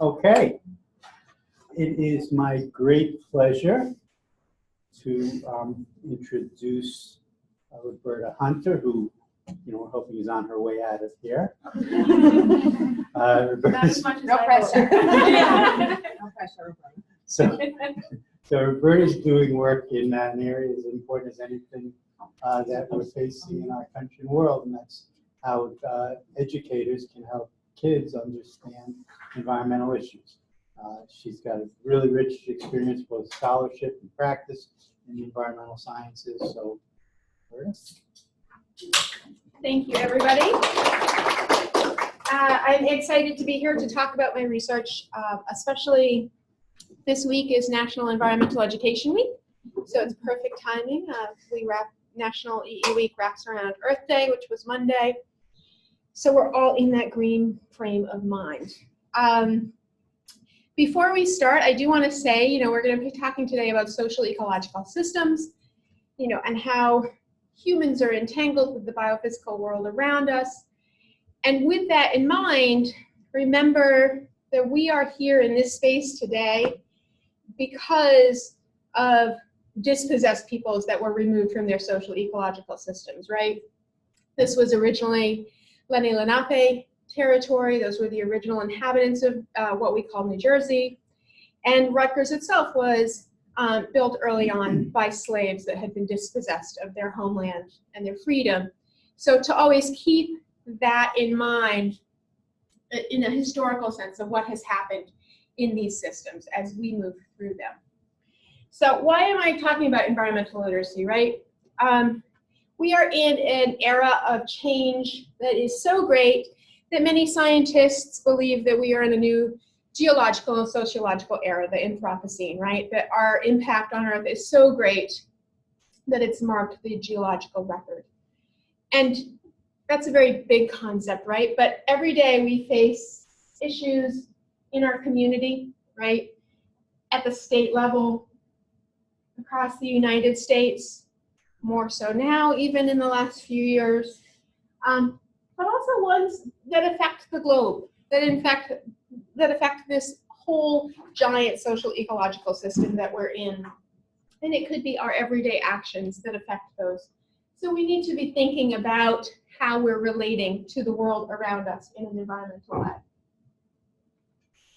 Okay, it is my great pleasure to introduce Roberta Hunter, who, we're hoping is on her way out of here. Not as much as No I pressure. hope. No pressure. So Roberta's doing work in an area as important as anything that we're facing in our country and world, and that's how educators can help kids understand environmental issues. She's got a really rich experience, both scholarship and practice in the environmental sciences. So, Roberta. Thank you, everybody. I'm excited to be here to talk about my research, especially this week is National Environmental Education Week, so it's perfect timing. National EE Week wraps around Earth Day, which was Monday, so we're all in that green frame of mind. Before we start, I do want to say, we're going to be talking today about social ecological systems, and how humans are entangled with the biophysical world around us. And with that in mind, remember that we are here in this space today because of dispossessed peoples that were removed from their social ecological systems, right? This was originally Lenni Lenape territory. Those were the original inhabitants of what we call New Jersey. And Rutgers itself was built early on by slaves that had been dispossessed of their homeland and their freedom. So to always keep that in mind in a historical sense of what has happened in these systems as we move through them. So why am I talking about environmental literacy, right? We are in an era of change that is so great that many scientists believe that we are in a new geological and sociological era, the Anthropocene, right? That our impact on Earth is so great that it's marked the geological record. And that's a very big concept, right? But every day we face issues in our community, right? At the state level, across the United States, more so now, even in the last few years, but also ones that affect the globe, that affect this whole giant social ecological system that we're in. And it could be our everyday actions that affect those. So we need to be thinking about how we're relating to the world around us in an environmental way.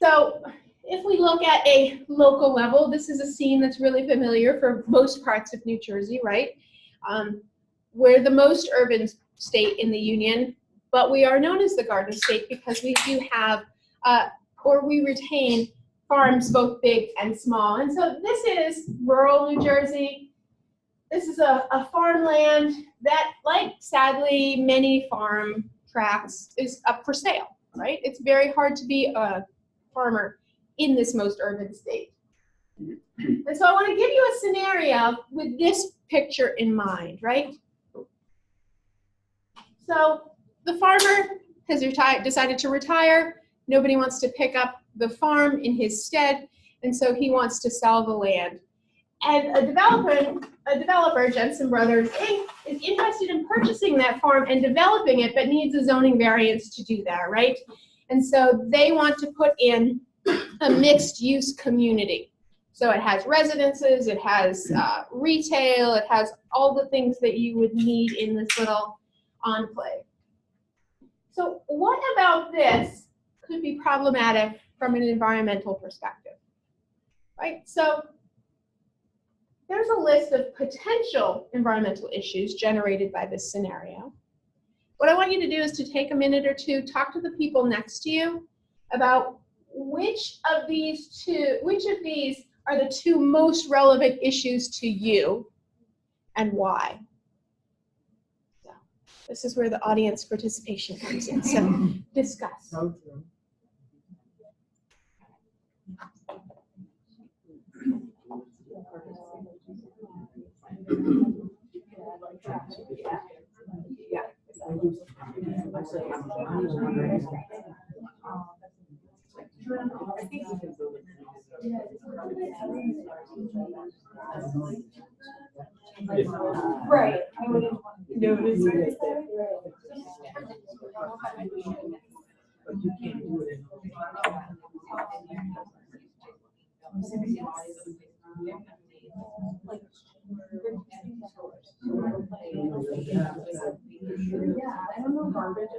So if we look at a local level, this is a scene that's really familiar for most parts of New Jersey, right? We're the most urban state in the Union, but we are known as the Garden State because we do have, we retain farms both big and small. And so this is rural New Jersey. This is a farmland that, like sadly many farm tracts, is up for sale, right? It's very hard to be a farmer in this most urban state. And so I want to give you a scenario with this picture in mind, right? So the farmer has decided to retire. Nobody wants to pick up the farm in his stead, and so he wants to sell the land. And a developer, Jensen Brothers Inc., is interested in purchasing that farm and developing it, but needs a zoning variance to do that, right? And so they want to put in a mixed-use community. So it has residences, it has retail, it has all the things that you would need in this little enclave. So what about this could be problematic from an environmental perspective, right? So there's a list of potential environmental issues generated by this scenario. What I want you to do is to take a minute or two, talk to the people next to you about which of these are the two most relevant issues to you and why. So this is where the audience participation comes in. So discuss. Right. I wouldn't notice it. But you can't do it in I don't know, garbage.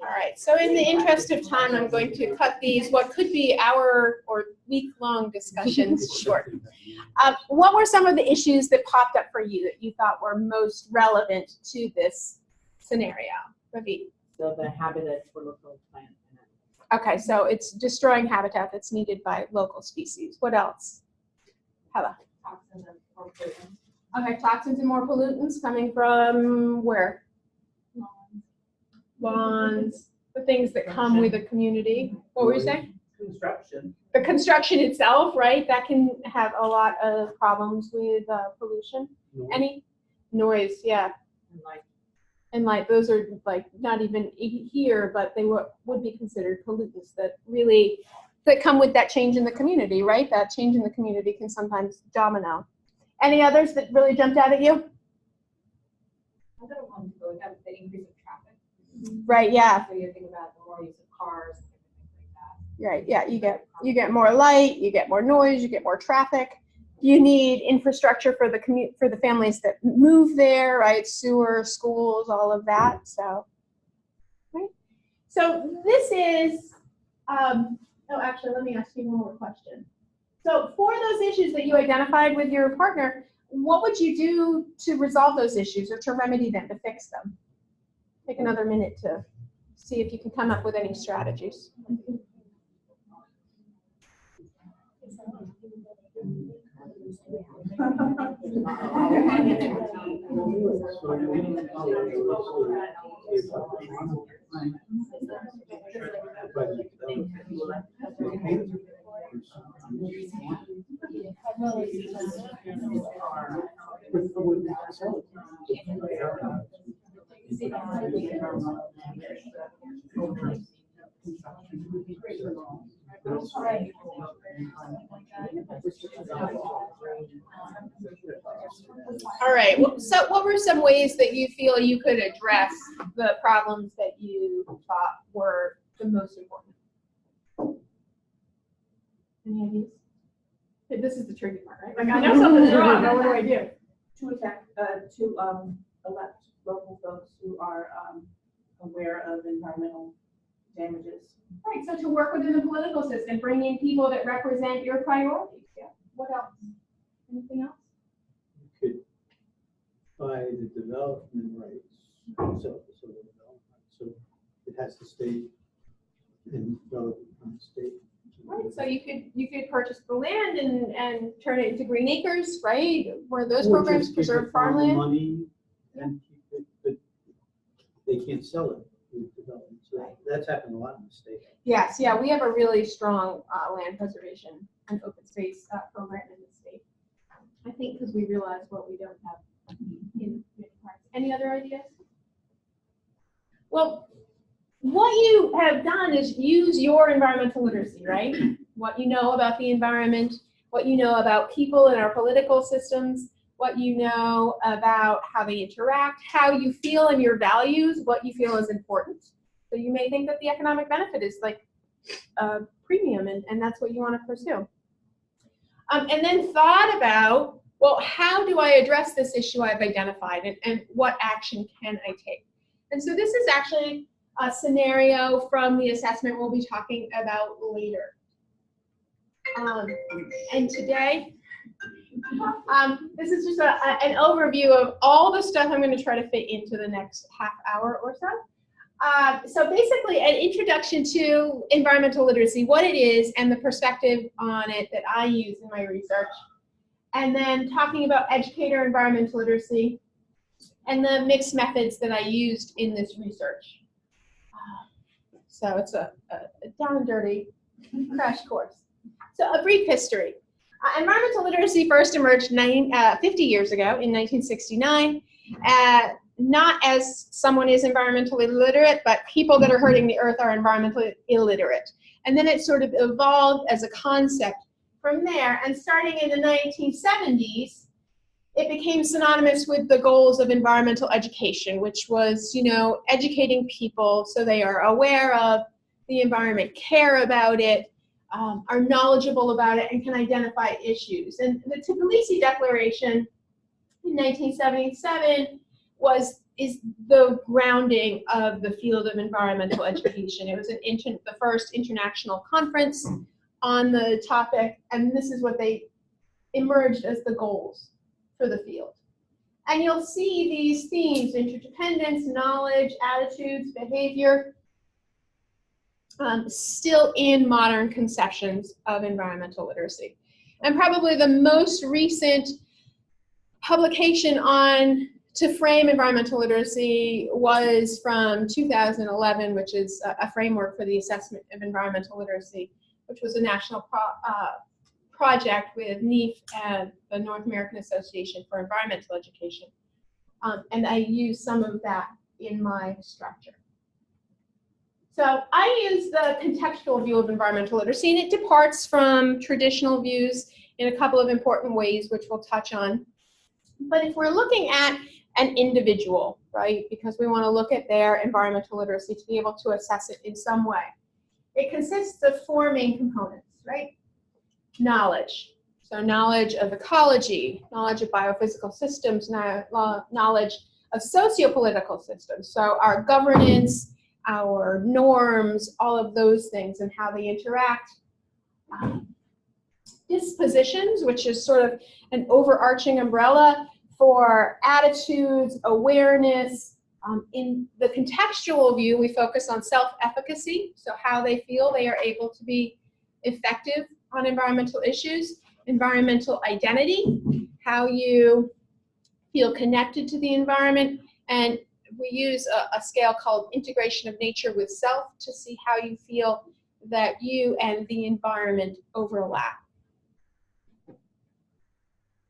All right, so in the interest of time, I'm going to cut these, what could be hour or week-long discussions, short. What were some of the issues that popped up for you that you thought were most relevant to this scenario? Ravi? So the habitats for local plants. Okay, so it's destroying habitat that's needed by local species. What else? Hella. Toxins and more pollutants. Okay, toxins and more pollutants coming from where? Lawns, the things that come with a community. What were you saying? Construction. The construction itself, right? That can have a lot of problems with pollution. Any noise, yeah. And like those are like not even here, but they would be considered pollutants that come with that change in the community, right? That change in the community can sometimes domino. Any others that really jumped out at you? Another one to go with the increase of traffic. Right, yeah. So you think about the more use of cars and things like that. Right, yeah, you get more light, you get more noise, you get more traffic. You need infrastructure for the families that move there, right? Sewer, schools, all of that. So, right. So this is. Actually, let me ask you one more question. So for those issues that you identified with your partner, what would you do to resolve those issues or to remedy them, to fix them? Take another minute to see if you can come up with any strategies. All right, so what were some ways that you feel you could address the problems that you thought were the most important? Any ideas? Okay, this is the tricky part, right? Like, I know something's wrong, but what do I do? To elect local folks who are aware of environmental damages. Right, so to work within the political system, bring in people that represent your priorities. Yeah. What else? Anything else? You could buy the development rights, so it has to stay in relevant from the state. Right, so you could purchase the land and turn it into green acres, right? One of those programs, preserve farmland. Money and keep it, but they can't sell it with development. So that's happened a lot in the state. Yes, yeah, we have a really strong land preservation and open space program in the state. I think because we realize what we don't have in many parts. Any other ideas? Well, what you have done is use your environmental literacy, right? What you know about the environment, what you know about people in our political systems, what you know about how they interact, how you feel and your values, what you feel is important. So you may think that the economic benefit is like a premium and that's what you want to pursue. And then thought about, well, how do I address this issue I've identified and what action can I take? And so this is actually a scenario from the assessment we'll be talking about later. And today, this is just an overview of all the stuff I'm going to try to fit into the next half hour or so. So basically an introduction to environmental literacy, what it is and the perspective on it that I use in my research. And then talking about educator environmental literacy and the mixed methods that I used in this research. So it's a down and dirty crash course. So a brief history. Environmental literacy first emerged 50 years ago in 1969. Not as someone is environmentally literate, but people that are hurting the earth are environmentally illiterate. And then it sort of evolved as a concept from there. And starting in the 1970s, it became synonymous with the goals of environmental education, which was, educating people so they are aware of the environment, care about it, are knowledgeable about it, and can identify issues. And the Tbilisi Declaration in 1977 is the grounding of the field of environmental education. It was the first international conference on the topic, and this is what they emerged as the goals for the field. And you'll see these themes: interdependence, knowledge, attitudes, behavior, still in modern conceptions of environmental literacy. And probably the most recent publication to frame environmental literacy was from 2011, which is a framework for the assessment of environmental literacy, which was a national project with NEAF and the North American Association for Environmental Education. And I use some of that in my structure. So I use the contextual view of environmental literacy, and it departs from traditional views in a couple of important ways, which we'll touch on. But if we're looking at an individual, right, because we want to look at their environmental literacy to be able to assess it in some way, it consists of four main components, right? Knowledge. So knowledge of ecology, knowledge of biophysical systems, knowledge of sociopolitical systems. So our governance, our norms, all of those things and how they interact. Dispositions, which is sort of an overarching umbrella for attitudes, awareness. In the contextual view, we focus on self-efficacy, so how they feel they are able to be effective on environmental issues. Environmental identity, how you feel connected to the environment, and we use a scale called integration of nature with self to see how you feel that you and the environment overlap.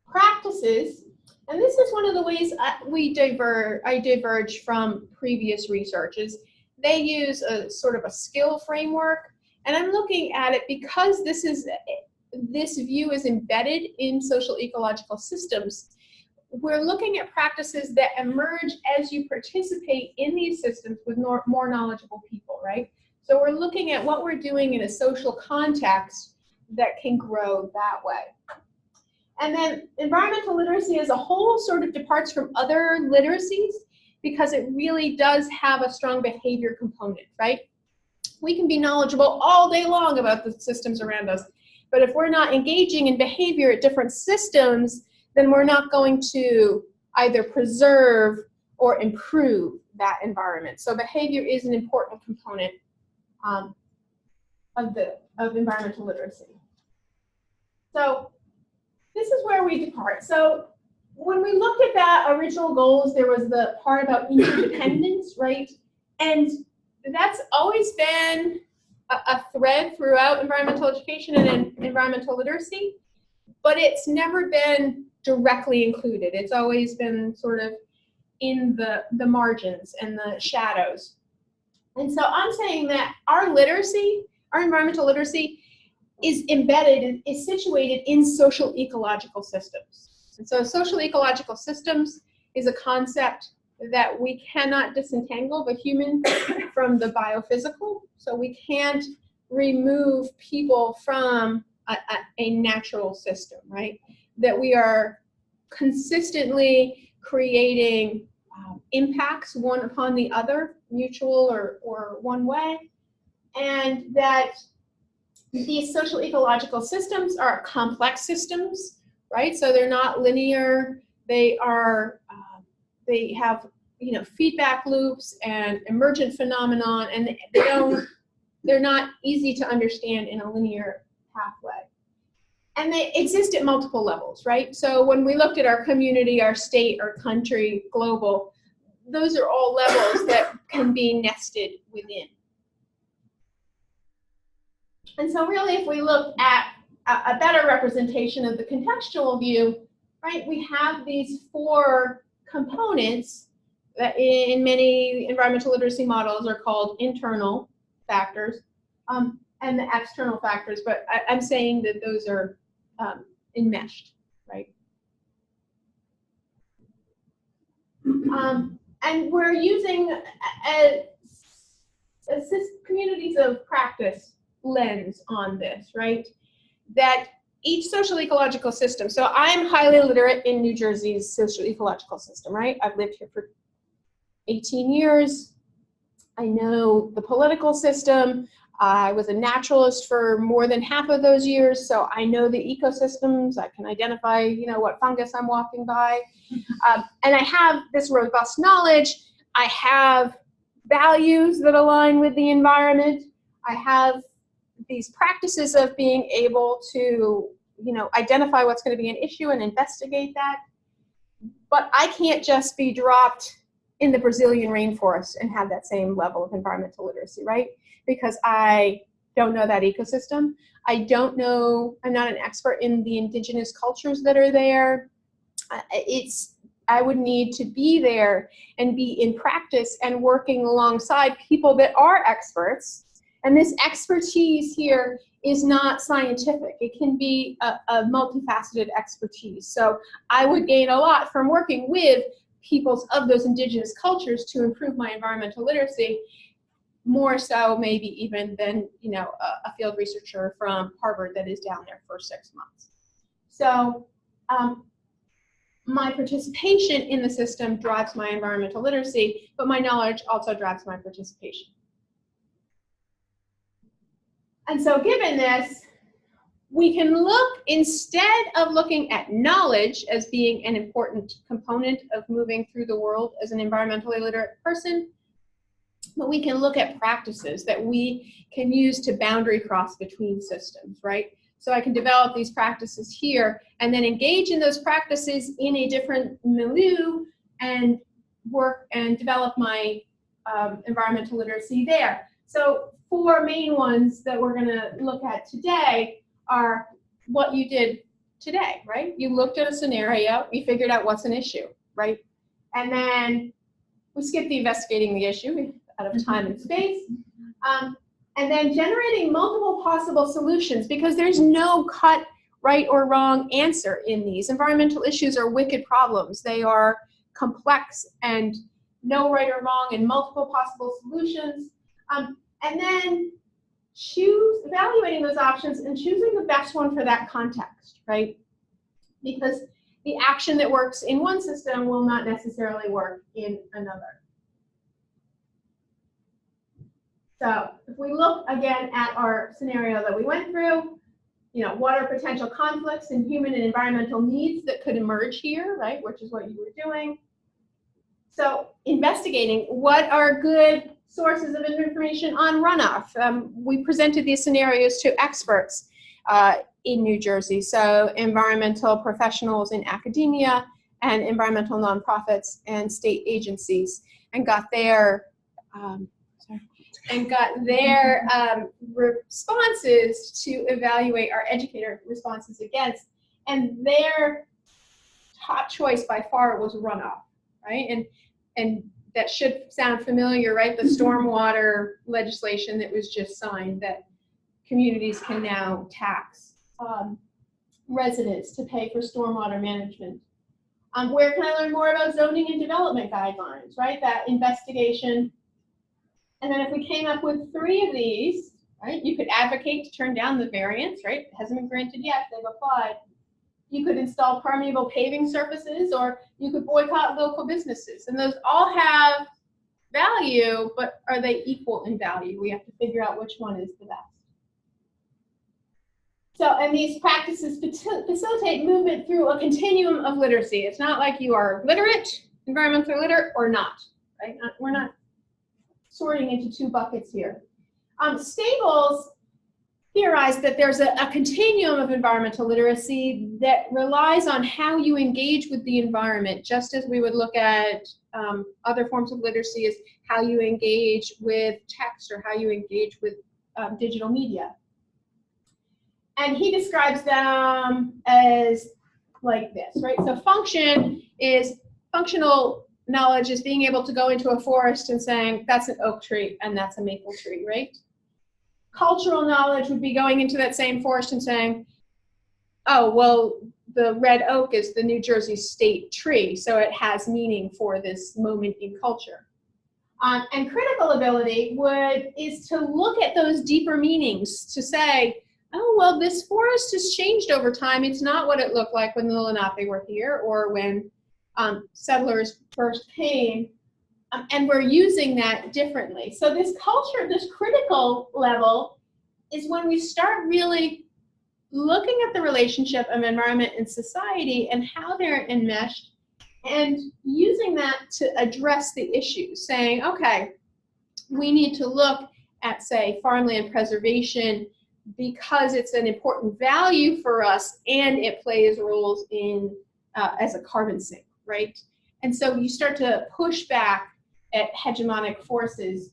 Practices, and this is one of the ways I diverge from previous researches. They use a sort of a skill framework, and I'm looking at it because this view is embedded in social ecological systems. We're looking at practices that emerge as you participate in these systems with more knowledgeable people, right? So we're looking at what we're doing in a social context that can grow that way. And then environmental literacy as a whole sort of departs from other literacies because it really does have a strong behavior component, right? We can be knowledgeable all day long about the systems around us, but if we're not engaging in behavior at different systems, then we're not going to either preserve or improve that environment. So behavior is an important component of environmental literacy. So this is where we depart. So when we looked at that original goals, there was the part about interdependence, right? And that's always been a thread throughout environmental education and environmental literacy, but it's never been directly included. It's always been sort of in the margins and the shadows. And so I'm saying that our literacy, our environmental literacy, is embedded, is situated in social ecological systems. And so social ecological systems is a concept that we cannot disentangle the human from the biophysical. So we can't remove people from a natural system, right? That we are consistently creating impacts one upon the other, mutual or one way, and that these social ecological systems are complex systems, right? So they're not linear. They are, they have, feedback loops and emergent phenomenon, and they're not easy to understand in a linear pathway. And they exist at multiple levels, right? So when we looked at our community, our state, our country, global, those are all levels that can be nested within. And so really, if we look at a better representation of the contextual view, right, we have these four components that in many environmental literacy models are called internal factors and the external factors, but I'm saying that those are enmeshed, right? And we're using a communities of practice lens on this, right? That each social ecological system, so I'm highly literate in New Jersey's social ecological system, right? I've lived here for 18 years. I know the political system. I was a naturalist for more than half of those years, so I know the ecosystems. I can identify, you know, what fungus I'm walking by. And I have this robust knowledge. I have values that align with the environment. I have these practices of being able to, you know, identify what's going to be an issue and investigate that. But I can't just be dropped in the Brazilian rainforest and have that same level of environmental literacy, right? Because I don't know that ecosystem. I don't know, I'm not an expert in the indigenous cultures that are there. I would need to be there and be in practice and working alongside people that are experts. And this expertise here is not scientific. It can be a multifaceted expertise. So I would gain a lot from working with peoples of those indigenous cultures to improve my environmental literacy, more so maybe even than, you know, a field researcher from Harvard that is down there for 6 months. So my participation in the system drives my environmental literacy, but my knowledge also drives my participation. And so given this, we can look, instead of looking at knowledge as being an important component of moving through the world as an environmentally literate person, but we can look at practices that we can use to boundary cross between systems, right? So I can develop these practices here and then engage in those practices in a different milieu and work and develop my environmental literacy there. So 4 main ones that we're going to look at today are what you did today, right? You looked at a scenario, you figured out what's an issue, right? And then we skipped the investigating the issue out of time and space. And then generating multiple possible solutions, because there's no cut right or wrong answer in these. Environmental issues are wicked problems. They are complex and no right or wrong and multiple possible solutions. And then evaluating those options and choosing the best one for that context, right? Because the action that works in one system will not necessarily work in another. So if we look again at our scenario that we went through, you know, what are potential conflicts in human and environmental needs that could emerge here, right? Which is what you were doing. So investigating what are good sources of information on runoff. We presented these scenarios to experts in New Jersey, so environmental professionals in academia and environmental nonprofits and state agencies, and got their responses to evaluate our educator responses against, and their top choice by far was runoff, right? And that should sound familiar, right? The stormwater legislation that was just signed, that communities can now tax residents to pay for stormwater management. Where can I learn more about zoning and development guidelines, right? That investigation. And then if we came up with 3 of these, right? You could advocate to turn down the variance, right? It hasn't been granted yet, they've applied. You could install permeable paving surfaces, or you could boycott local businesses. And those all have value, but are they equal in value? We have to figure out which one is the best. So, and these practices facilitate movement through a continuum of literacy. It's not like you are literate, environmentally literate, or not, right? We're not sorting into 2 buckets here. Stables theorized that there's a continuum of environmental literacy that relies on how you engage with the environment, just as we would look at other forms of literacy as how you engage with text or how you engage with digital media. And he describes them as like this, right? So functional knowledge is being able to go into a forest and saying, that's an oak tree and that's a maple tree, right? Cultural knowledge would be going into that same forest and saying, oh, well, the red oak is the New Jersey state tree, so it has meaning for this moment in culture. And critical ability is to look at those deeper meanings, to say, oh, well, this forest has changed over time. It's not what it looked like when the Lenape were here or when settlers first came, and we're using that differently. So this culture, this critical level, is when we start really looking at the relationship of environment and society and how they're enmeshed, and using that to address the issues, saying, okay, we need to look at, say, farmland preservation because it's an important value for us and it plays roles in as a carbon sink, right? And so you start to push back at hegemonic forces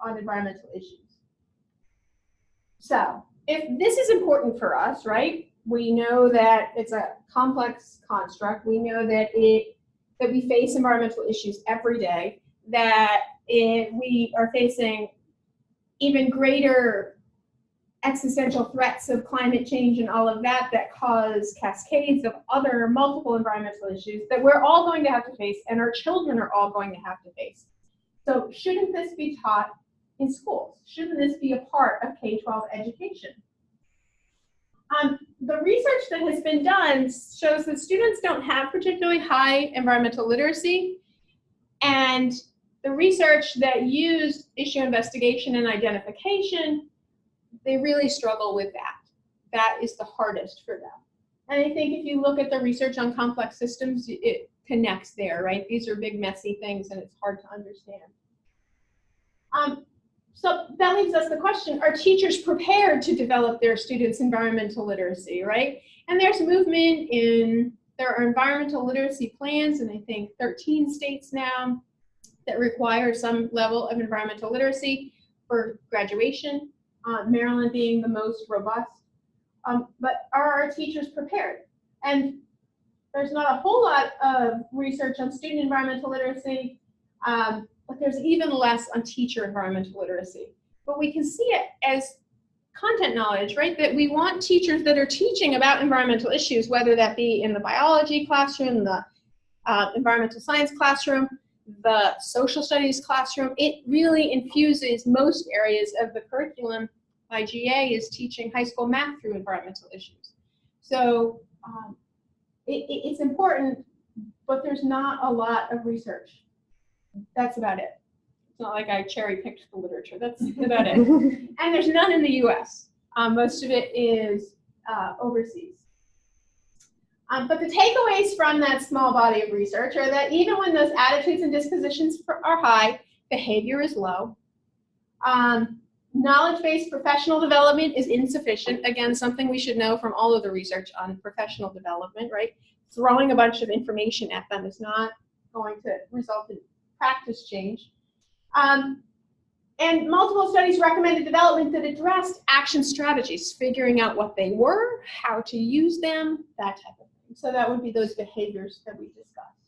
on environmental issues. So if this is important for us, right, we know that it's a complex construct. We know that we face environmental issues every day, that we are facing even greater existential threats of climate change and all of that cause cascades of other multiple environmental issues that we're all going to have to face and our children are all going to have to face. So shouldn't this be taught in schools? Shouldn't this be a part of K-12 education? The research that has been done shows that students don't have particularly high environmental literacy, and the research that used issue investigation and identification, they really struggle with that. That is the hardest for them. And I think if you look at the research on complex systems, it connects there, right? These are big, messy things, and it's hard to understand. So that leaves us the question, are teachers prepared to develop their students' environmental literacy, right? And there's movement there are environmental literacy plans in, I think, 13 states now that require some level of environmental literacy for graduation, Maryland being the most robust. But are our teachers prepared? And there's not a whole lot of research on student environmental literacy, but there's even less on teacher environmental literacy. But we can see it as content knowledge, right? That we want teachers that are teaching about environmental issues, whether that be in the biology classroom, the environmental science classroom, the social studies classroom. It really infuses most areas of the curriculum. IGA is teaching high school math through environmental issues. So it's important, but there's not a lot of research. That's about it. It's not like I cherry-picked the literature. That's about it. And there's none in the US. Most of it is overseas. But the takeaways from that small body of research are that even when those attitudes and dispositions are high, behavior is low. Knowledge-based professional development is insufficient. Again, something we should know from all of the research on professional development, right? Throwing a bunch of information at them is not going to result in practice change. And multiple studies recommended development that addressed action strategies, figuring out what they were, how to use them, that type of thing. So that would be those behaviors that we discussed.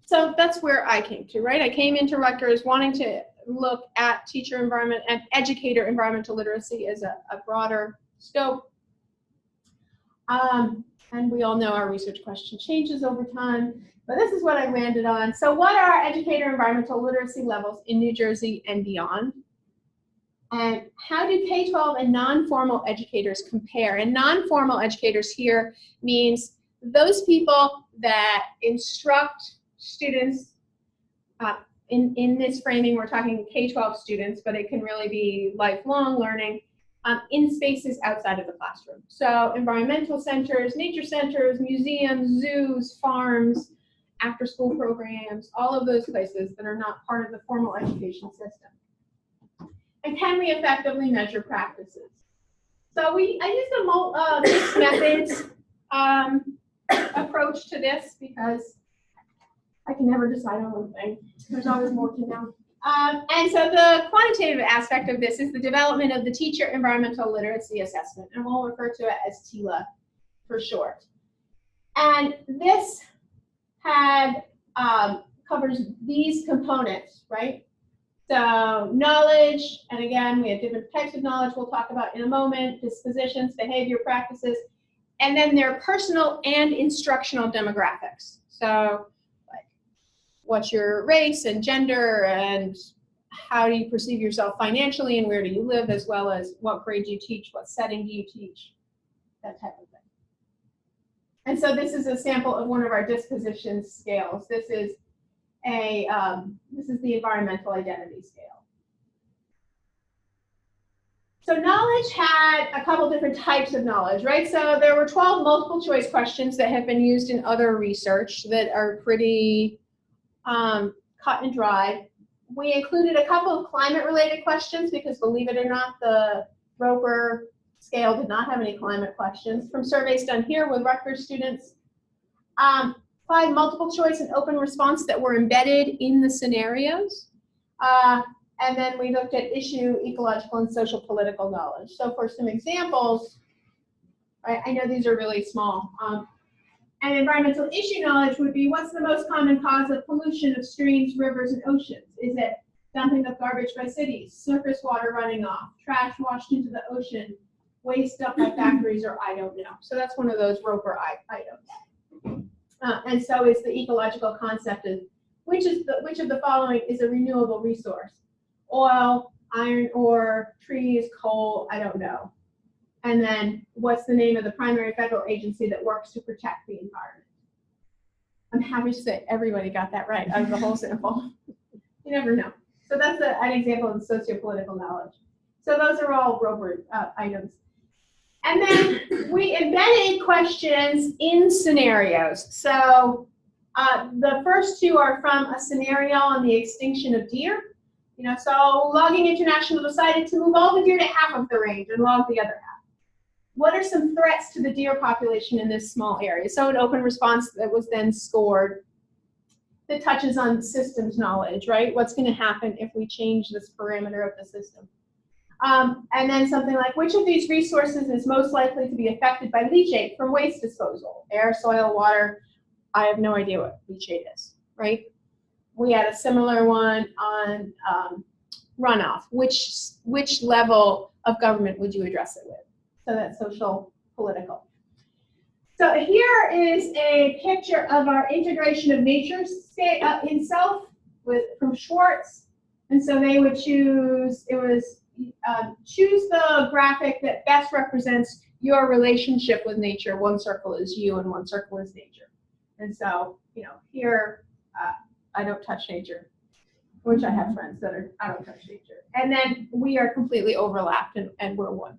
So that's where I came to, right? I came into Rutgers wanting to look at teacher environment and educator environmental literacy as a broader scope. And we all know our research question changes over time, but this is what I landed on. So what are our educator environmental literacy levels in New Jersey and beyond? And how do K-12 and non-formal educators compare? And non-formal educators here means those people that instruct students. In this framing, we're talking K-12 students, but it can really be lifelong learning in spaces outside of the classroom. So environmental centers, nature centers, museums, zoos, farms, after-school programs, all of those places that are not part of the formal education system. And can we effectively measure practices? So I used a mixed methods approach to this because I can never decide on one thing. There's always more to know. And so the quantitative aspect of this is the development of the teacher environmental literacy assessment, and we'll refer to it as TILA for short. And this covers these components, right? So knowledge, and again, we have different types of knowledge we'll talk about in a moment, dispositions, behavior, practices, and then their personal and instructional demographics. So like, what's your race and gender, and how do you perceive yourself financially, and where do you live, as well as what grade do you teach, what setting do you teach, that type of thing. And so this is a sample of one of our disposition scales. This is the environmental identity scale. So knowledge had a couple different types of knowledge, right? So there were 12 multiple choice questions that have been used in other research that are pretty cut and dry. We included a couple of climate related questions because, believe it or not, the Roper scale did not have any climate questions from surveys done here with Rutgers students. 5 multiple choice and open response that were embedded in the scenarios. And then we looked at issue, ecological, and social political knowledge. So for some examples, I know these are really small. And environmental issue knowledge would be, what's the most common cause of pollution of streams, rivers, and oceans? Is it dumping of garbage by cities, surface water running off, trash washed into the ocean, waste dumped by factories, or I don't know. So that's one of those Roper items. And so is the ecological concept of which of the following is a renewable resource? Oil, iron ore, trees, coal, I don't know. And then what's the name of the primary federal agency that works to protect the environment? I'm happy to say everybody got that right out of the whole sample. You never know. So that's an example of sociopolitical knowledge. So those are all Roper items. And then we embedded questions in scenarios. So the first 2 are from a scenario on the extinction of deer. You know, so Logging International decided to move all the deer to half of the range and log the other half. What are some threats to the deer population in this small area? So an open response that was then scored that touches on systems knowledge, right? What's going to happen if we change this parameter of the system? And then something like, which of these resources is most likely to be affected by leachate from waste disposal? Air, soil, water. I have no idea what leachate is, right? We had a similar one on runoff. Which level of government would you address it with? So that's social, political. So here is a picture of our integration of nature in self from Schwartz. And so they would choose, choose the graphic that best represents your relationship with nature. One circle is you and one circle is nature. And so, you know, here, I don't touch nature, which I have friends that are, I don't touch nature. And then we are completely overlapped and we're one.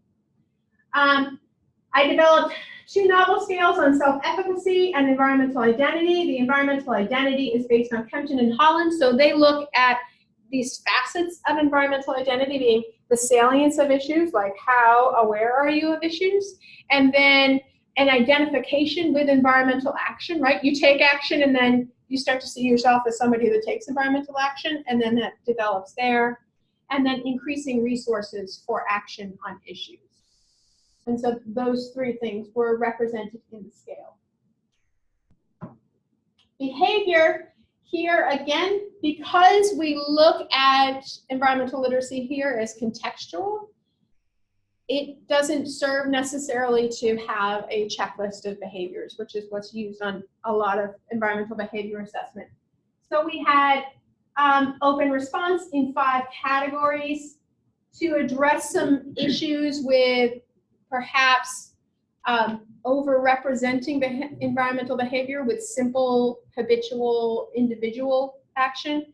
I developed 2 novel scales on self-efficacy and environmental identity. The environmental identity is based on Kempton and Holland. So they look at these facets of environmental identity being the salience of issues, like how aware are you of issues, and then an identification with environmental action, right? You take action and then you start to see yourself as somebody that takes environmental action, and then that develops there, and then increasing resources for action on issues. And so those 3 things were represented in the scale. Behavior. Here again, because we look at environmental literacy here as contextual, it doesn't serve necessarily to have a checklist of behaviors, which is what's used on a lot of environmental behavior assessment. So we had open response in 5 categories to address some issues with perhaps over-representing environmental behavior with simple, habitual, individual action.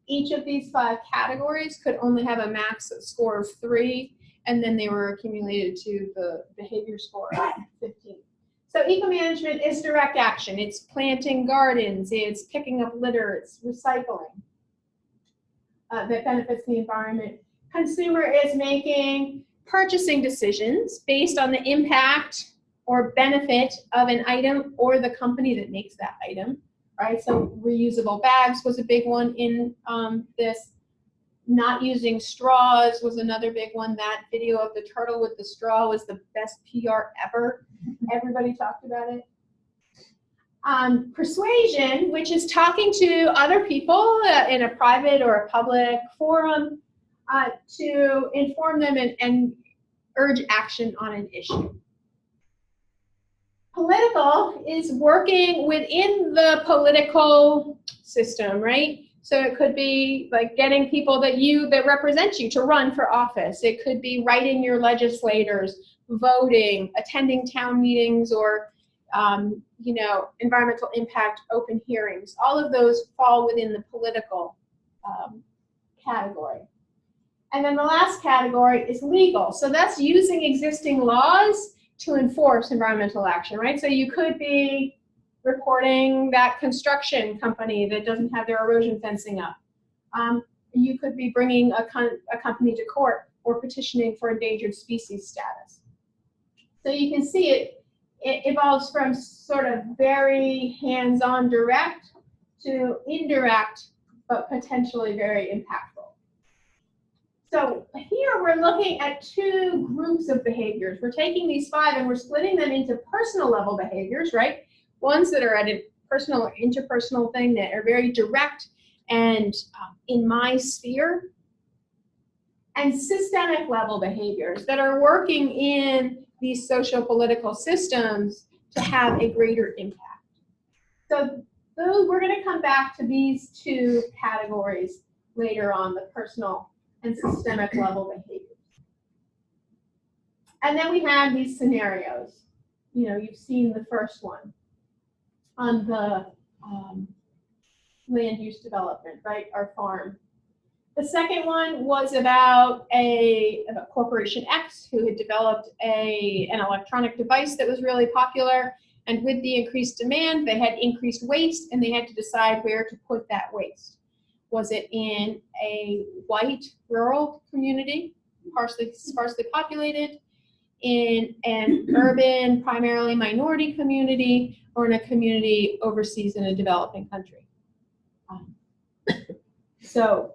Each of these 5 categories could only have a max score of 3, and then they were accumulated to the behavior score of 15. So eco-management is direct action. It's planting gardens, it's picking up litter, it's recycling that benefits the environment. Consumer is making purchasing decisions based on the impact or benefit of an item or the company that makes that item, right? So reusable bags was a big one in this. Not using straws was another big one. That video of the turtle with the straw was the best PR ever. Everybody talked about it. Persuasion, which is talking to other people in a private or a public forum to inform them and urge action on an issue. Political is working within the political system, right? So it could be like getting people that represent you to run for office. It could be writing your legislators, voting, attending town meetings, or environmental impact open hearings. All of those fall within the political category. And then the last category is legal. So that's using existing laws to enforce environmental action, right? So you could be reporting that construction company that doesn't have their erosion fencing up. You could be bringing a company to court or petitioning for endangered species status. So you can see it evolves from sort of very hands-on direct to indirect, but potentially very impactful. So here we're looking at two groups of behaviors. We're taking these 5 and we're splitting them into personal level behaviors, right? Ones that are at a personal or interpersonal thing that are very direct and in my sphere, and systemic level behaviors that are working in these socio-political systems to have a greater impact. So we're going to come back to these two categories later on, the personal and systemic level behaviors. And then we have these scenarios. You've seen the first one on the land use development, right, our farm. The second one was about Corporation X, who had developed an electronic device that was really popular, and with the increased demand, they had increased waste, and they had to decide where to put that waste. Was it in a white rural community, sparsely populated, in an urban, primarily minority community, or in a community overseas in a developing country? So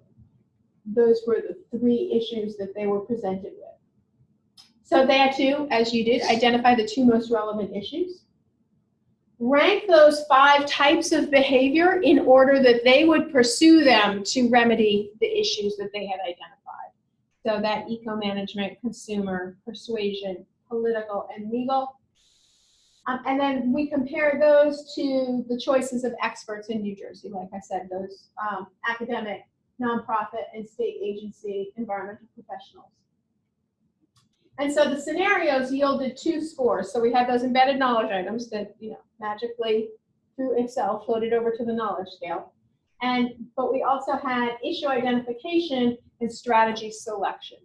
those were the 3 issues that they were presented with. So they had to, as you did, identify the 2 most relevant issues. Rank those 5 types of behavior in order that they would pursue them to remedy the issues that they had identified. So that eco-management, consumer, persuasion, political, and legal. And then we compare those to the choices of experts in New Jersey. Like I said, those academic, nonprofit, and state agency environmental professionals. And so the scenarios yielded 2 scores. So we had those embedded knowledge items that, magically through Excel floated over to the knowledge scale. But we also had issue identification and strategy selection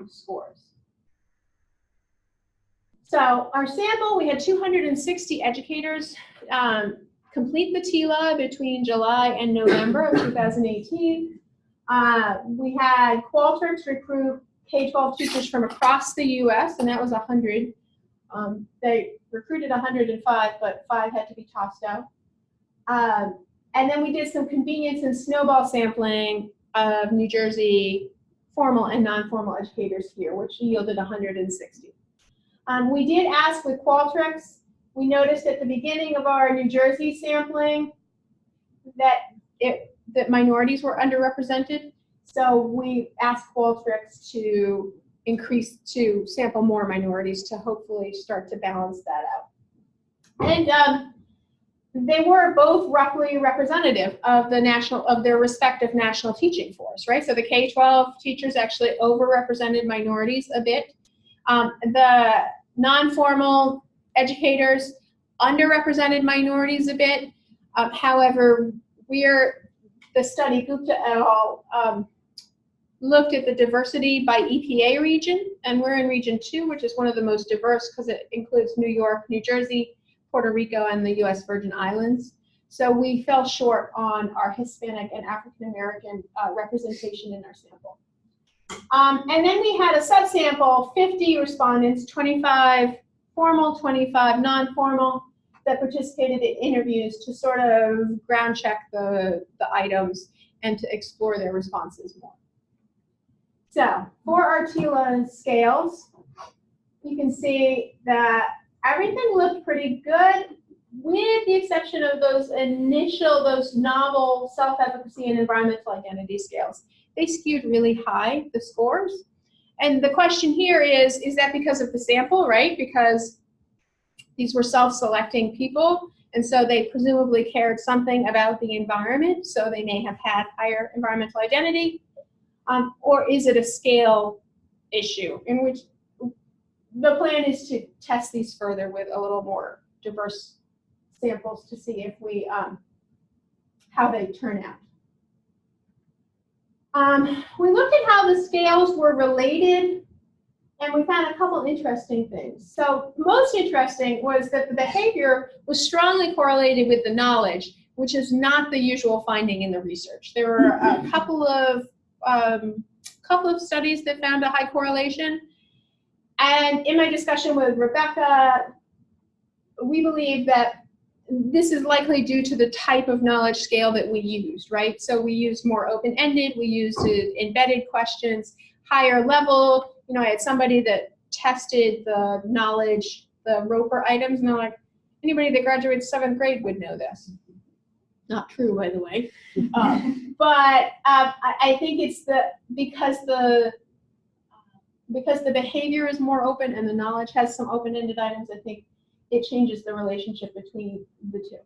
scores. So our sample, we had 260 educators complete the TILA between July and November of 2018. We had Qualtrics recruit K-12 teachers from across the U.S., and that was 100. They recruited 105, but 5 had to be tossed out. And then we did some convenience and snowball sampling of New Jersey formal and non-formal educators here, which yielded 160. We did ask with Qualtrics. We noticed at the beginning of our New Jersey sampling that minorities were underrepresented. So we asked Qualtrics to sample more minorities to hopefully start to balance that out. And they were both roughly representative of their respective national teaching force, right? So the K-12 teachers actually overrepresented minorities a bit. The non-formal educators underrepresented minorities a bit. However, the study, Gupta et al., looked at the diversity by EPA region, and we're in region 2, which is one of the most diverse because it includes New York, New Jersey, Puerto Rico, and the U.S. Virgin Islands. So we fell short on our Hispanic and African American representation in our sample. And then we had a subsample, 50 respondents, 25 formal, 25 non-formal, that participated in interviews to sort of ground check the items and to explore their responses more. So for our TILA scales, you can see that everything looked pretty good. with the exception of those novel self-efficacy and environmental identity scales. They skewed really high, the scores. And the question here is that because of the sample, right? Because these were self-selecting people, and so they presumably cared something about the environment, so they may have had higher environmental identity. Or is it a scale issue, in which the plan is to test these further with a little more diverse samples to see if we, how they turn out. We looked at how the scales were related, and we found a couple interesting things. So most interesting was that the behavior was strongly correlated with the knowledge, which is not the usual finding in the research. There were a couple of studies that found a high correlation. And in my discussion with Rebecca, we believe that this is likely due to the type of knowledge scale that we used, right? So we used more open-ended, we used embedded questions, higher level. You know, I had somebody that tested the knowledge, the Roper items, and they're like, anybody that graduated 7th grade would know this. Not true, by the way. But I think it's because the behavior is more open and the knowledge has some open-ended items, I think it changes the relationship between the two.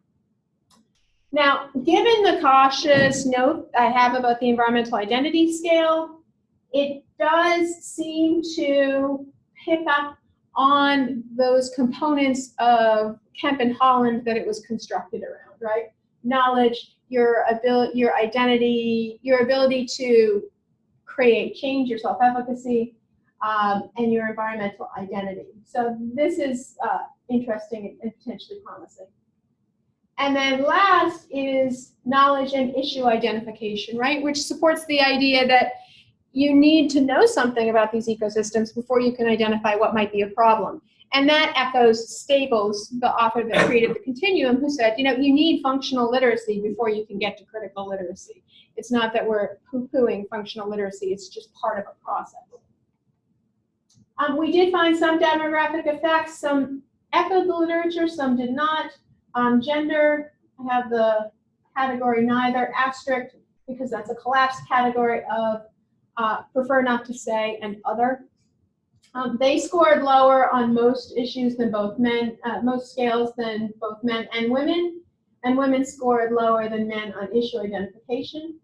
Now, given the cautious note I have about the environmental identity scale, it does seem to pick up on those components of Kemp and Holland that it was constructed around, right? Knowledge, your identity, your ability to create change, your self-efficacy, and your environmental identity. So this is interesting and potentially promising. And then last is knowledge and issue identification, right? Which supports the idea that you need to know something about these ecosystems before you can identify what might be a problem. And that echoes Stables, the author that created the continuum, who said, you know, you need functional literacy before you can get to critical literacy. It's not that we're poo-pooing functional literacy, it's just part of a process. We did find some demographic effects, some echoed the literature, some did not. Gender, I have the category neither, asterisk, because that's a collapsed category of prefer not to say and other. They scored lower on most issues than both men, most scales than both men and women scored lower than men on issue identification.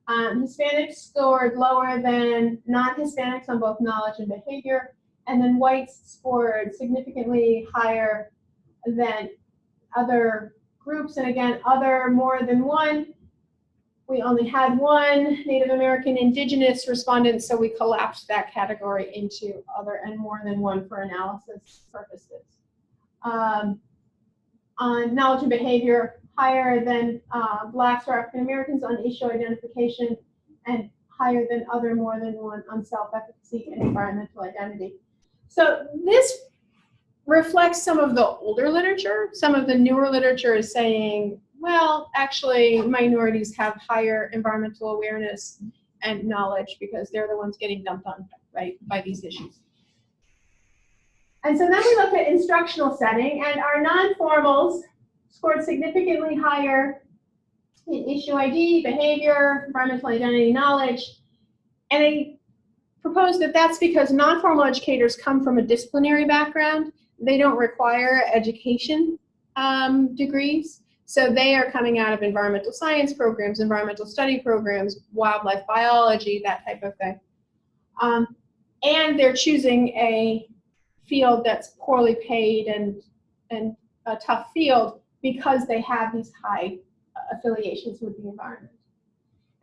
Hispanics scored lower than non-Hispanics on both knowledge and behavior, and then whites scored significantly higher than other groups, and again, other more than one. We only had one Native American Indigenous respondent, so we collapsed that category into other and more than one for analysis purposes. On knowledge and behavior, higher than Blacks or African Americans on issue identification, and higher than other more than one on self-efficacy and environmental identity. So this reflects some of the older literature. Some of the newer literature is saying, well, actually, minorities have higher environmental awareness and knowledge because they're the ones getting dumped on, right, by these issues. And so then we look at instructional setting, and our non-formals scored significantly higher in issue ID, behavior, environmental identity, knowledge. And I propose that that's because non-formal educators come from a disciplinary background. They don't require education degrees. So they are coming out of environmental science programs, environmental study programs, wildlife biology, that type of thing. And they're choosing a field that's poorly paid and a tough field because they have these high affiliations with the environment.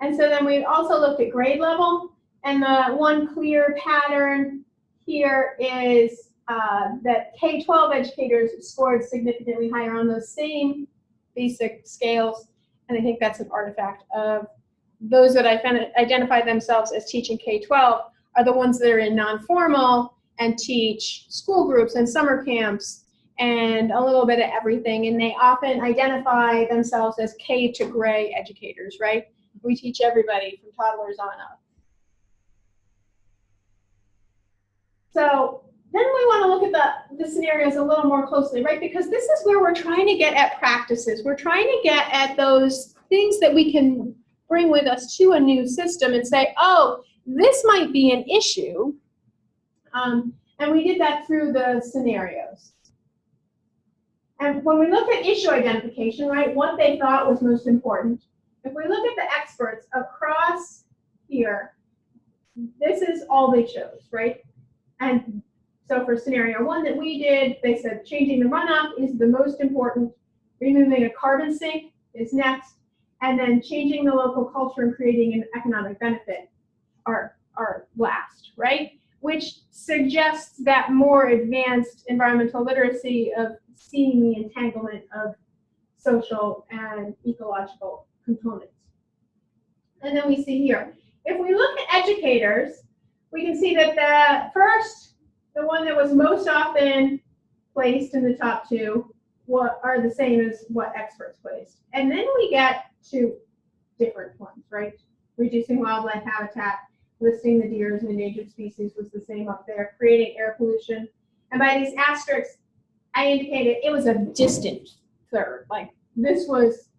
And so then we also looked at grade level, and the one clear pattern here is that K-12 educators scored significantly higher on those same basic scales, and I think that's an artifact of those that identify themselves as teaching K-12 are the ones that are in non-formal and teach school groups and summer camps and a little bit of everything, and they often identify themselves as K to gray educators, right? We teach everybody from toddlers on up. So Then we want to look at the scenarios a little more closely, right? Because this is where we're trying to get at practices. We're trying to get at those things that we can bring with us to a new system and say, oh, this might be an issue. And we did that through the scenarios. And when we look at issue identification, right, what they thought was most important, if we look at the experts across here, this is all they chose, right? And so for scenario 1 that we did, they said changing the runoff is the most important, removing a carbon sink is next, and then changing the local culture and creating an economic benefit are last, right? Which suggests that more advanced environmental literacy of seeing the entanglement of social and ecological components. And then we see here, if we look at educators, we can see that the one that was most often placed in the top 2 are the same as what experts placed. And then we get to different ones, right? Reducing wildlife habitat, listing the deer as an endangered species was the same up there, creating air pollution. And by these asterisks, I indicated it was a distant third. Like this was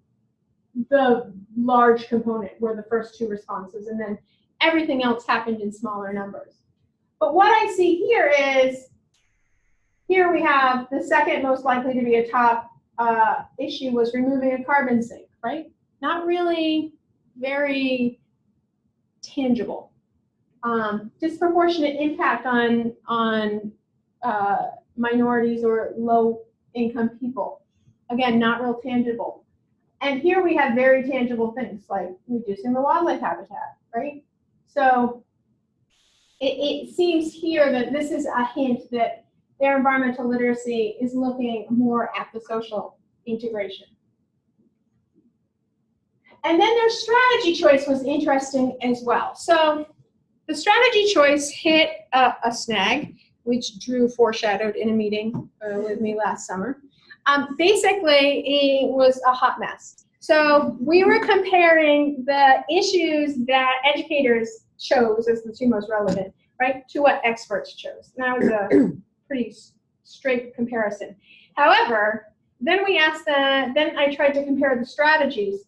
the large component were the first 2 responses, and then everything else happened in smaller numbers. But what I see here is, here we have the second most likely to be a top issue was removing a carbon sink, right? Not really very tangible. Disproportionate impact on minorities or low-income people. Again, not real tangible. And here we have very tangible things like reducing the wildlife habitat, right? So it seems here that this is a hint that their environmental literacy is looking more at the social integration. And then their strategy choice was interesting as well. So the strategy choice hit a snag, which Drew foreshadowed in a meeting with me last summer. Basically, it was a hot mess. So we were comparing the issues that educators chose as the 2 most relevant, right, to what experts chose. And that was a pretty straight comparison. However, then we asked then I tried to compare the strategies.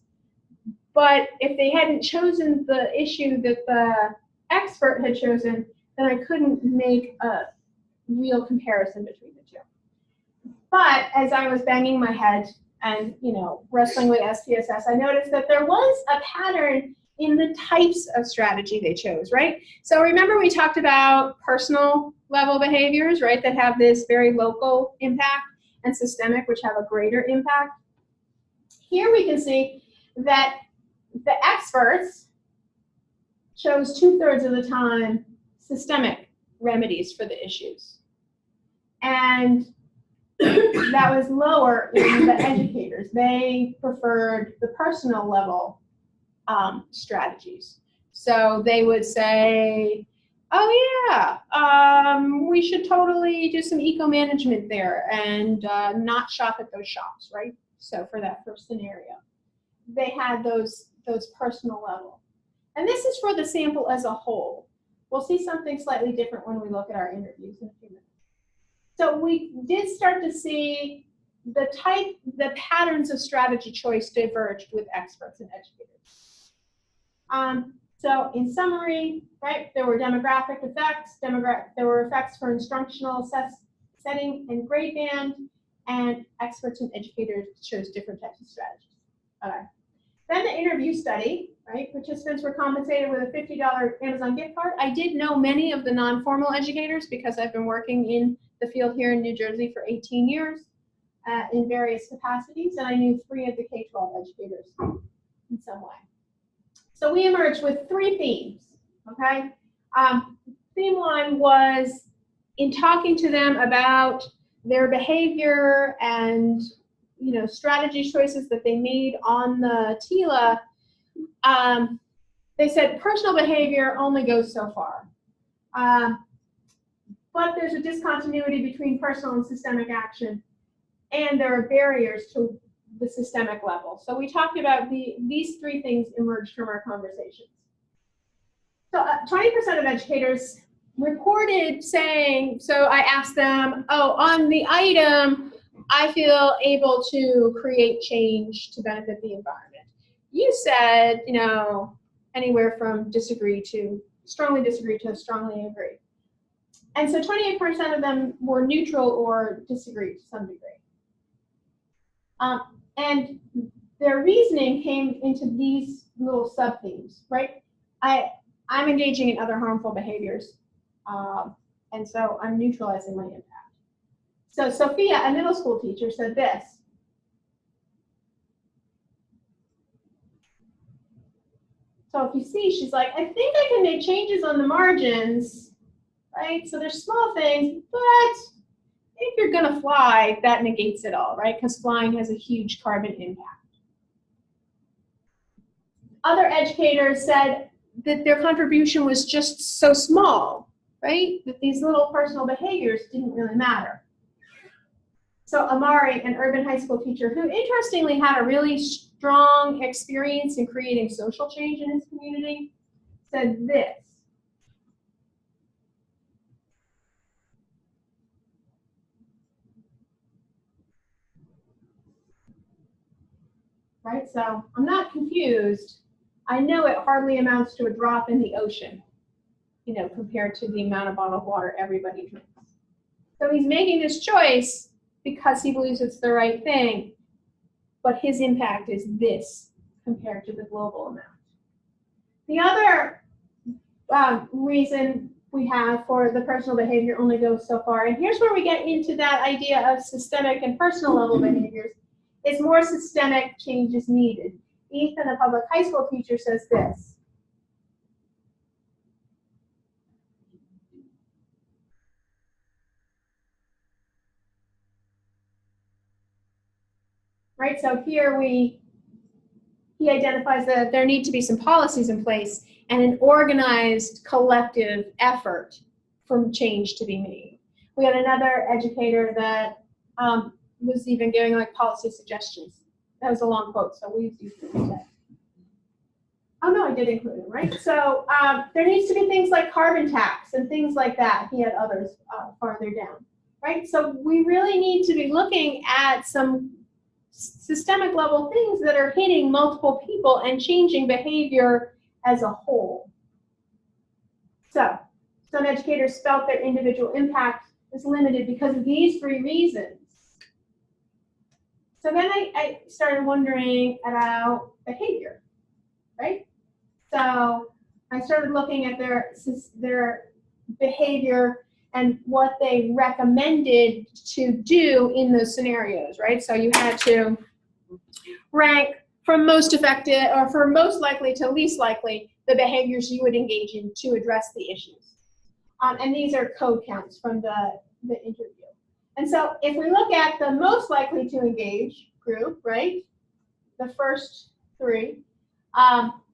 But if they hadn't chosen the issue that the expert had chosen, then I couldn't make a real comparison between the 2. But as I was banging my head and, wrestling with SPSS, I noticed that there was a pattern in the types of strategy they chose, right? So remember we talked about personal level behaviors, right, that have this very local impact, and systemic, which have a greater impact. Here we can see that the experts chose 2/3 of the time systemic remedies for the issues. And that was lower in the educators. They preferred the personal level strategies. So they would say, oh yeah, we should totally do some eco-management there and not shop at those shops, right? So for that first scenario, they had those personal level. And this is for the sample as a whole. We'll see something slightly different when we look at our interviews in a few minutes. So we did start to see the patterns of strategy choice diverged with experts and educators. So in summary, right, there were demographic effects, there were effects for instructional setting and grade band, and experts and educators chose different types of strategies. Okay. Then the interview study, right, participants were compensated with a $50 Amazon gift card. I did know many of the non-formal educators because I've been working in the field here in New Jersey for 18 years in various capacities, and I knew 3 of the K-12 educators in some way. So we emerged with 3 themes, okay? Theme 1 was in talking to them about their behavior and strategy choices that they made on the TILA, they said personal behavior only goes so far. But there's a discontinuity between personal and systemic action, and there are barriers to the systemic level. So we talked about these 3 things emerged from our conversations. So 20% of educators reported saying, so I asked them, oh, on the item, I feel able to create change to benefit the environment. You said, you know, anywhere from disagree to strongly disagree to strongly agree. And so 28% of them were neutral or disagreed to some degree. And their reasoning came into these little sub-themes, right? I'm engaging in other harmful behaviors, and so I'm neutralizing my impact. So Sophia, a middle school teacher, said this. So if you see, she's like, I think I can make changes on the margins, right? So there's small things, but if you're gonna fly, that negates it all, right? Because flying has a huge carbon impact. Other educators said that their contribution was just so small, right? That these little personal behaviors didn't really matter. So Amari, an urban high school teacher who interestingly had a really strong experience in creating social change in his community, said this. Right, so I'm not confused. I know it hardly amounts to a drop in the ocean, you know, compared to the amount of bottled water everybody drinks. So he's making this choice because he believes it's the right thing, but his impact is this compared to the global amount. The other reason we have for the personal behavior only goes so far, and here's where we get into that idea of systemic and personal level behaviors, is more systemic change is needed. Ethan, a public high school teacher, says this. Right, so here he identifies that there need to be some policies in place and an organized collective effort for change to be made. We had another educator that was even giving like policy suggestions. That was a long quote, so we used it today. Oh no, I did include it, right? So there needs to be things like carbon tax and things like that. He had others farther down, right? So we really need to be looking at some systemic level things that are hitting multiple people and changing behavior as a whole. So some educators felt their individual impact is limited because of these three reasons. So then I started wondering about behavior, right? So I started looking at their behavior and what they recommended to do in those scenarios, right? So you had to rank from most effective or from most likely to least likely the behaviors you would engage in to address the issues. And these are code counts from the interview. And so if we look at the most likely to engage group, right, the first three,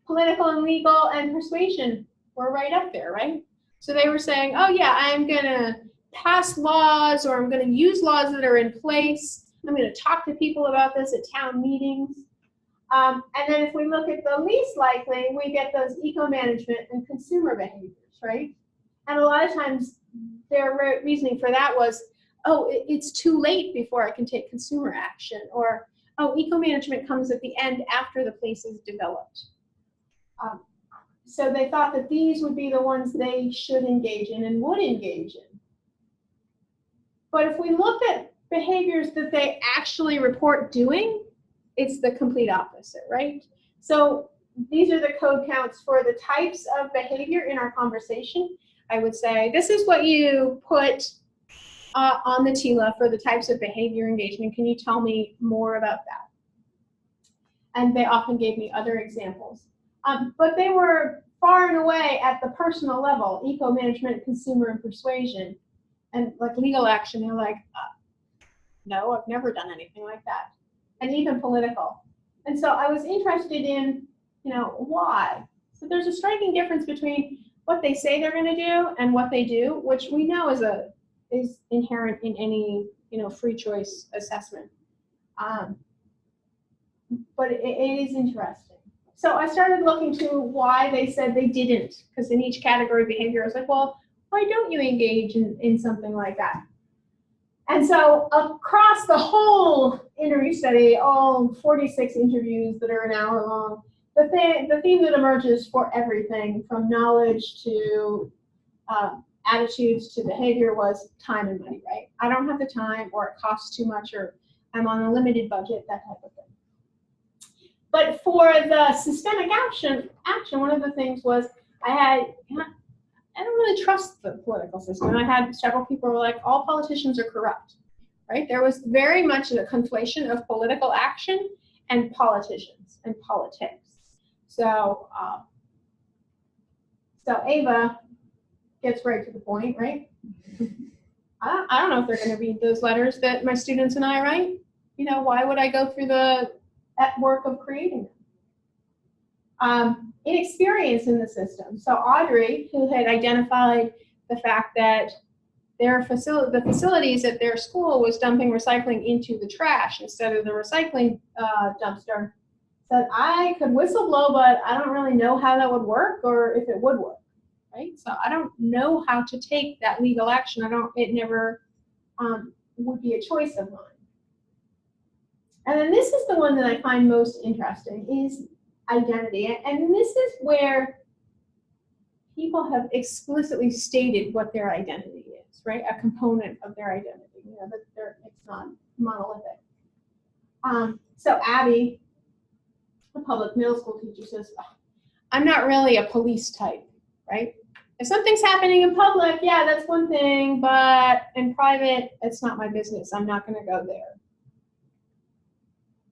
political and legal and persuasion were right up there, right? So they were saying, oh yeah, I'm gonna pass laws or I'm gonna use laws that are in place. I'm gonna talk to people about this at town meetings. And then if we look at the least likely, we get those eco-management and consumer behaviors, right? And a lot of times their reasoning for that was, oh, it's too late before I can take consumer action, or, oh, eco-management comes at the end after the place is developed. So they thought that these would be the ones they should engage in and would engage in. But if we look at behaviors that they actually report doing, it's the complete opposite, right? So these are the code counts for the types of behavior in our conversation. I would say this is what you put on the TILA for the types of behavior engagement. Can you tell me more about that? And they often gave me other examples. But they were far and away at the personal level, eco-management, consumer, and persuasion. And like legal action, they're like, no, I've never done anything like that. And even political. And so I was interested in, you know, why? So there's a striking difference between what they say they're going to do and what they do, which we know is inherent in any, you know, free choice assessment. But it is interesting. So I started looking to why they said they didn't, because in each category of behavior, I was like, well, Why don't you engage in something like that? And so across the whole interview study, all 46 interviews that are an hour long, the theme that emerges for everything from knowledge to attitudes to behavior was time and money, right? I don't have the time, or it costs too much, or I'm on a limited budget, that type of thing. But for the systemic action, one of the things was I don't really trust the political system. I had several people who were like, all politicians are corrupt, right? There was very much a conflation of political action and politicians and politics. So, so Ava gets right to the point, right? I don't know if they're going to read those letters that my students and I write. You know, why would I go through the work of creating them? Inexperience in the system. So Audrey, who had identified the fact that the facilities at their school was dumping recycling into the trash instead of the recycling dumpster, said, I could whistle blow, but I don't really know how that would work or if it would work, right? So I don't know how to take that legal action. It never would be a choice of mine. And then this is the one that I find most interesting, is identity. And this is where people have explicitly stated what their identity is, right? A component of their identity, you know, that it's not monolithic. So Abby, the public middle school teacher, says, I'm not really a police type, right? If something's happening in public, yeah, that's one thing, but in private, it's not my business. I'm not going to go there.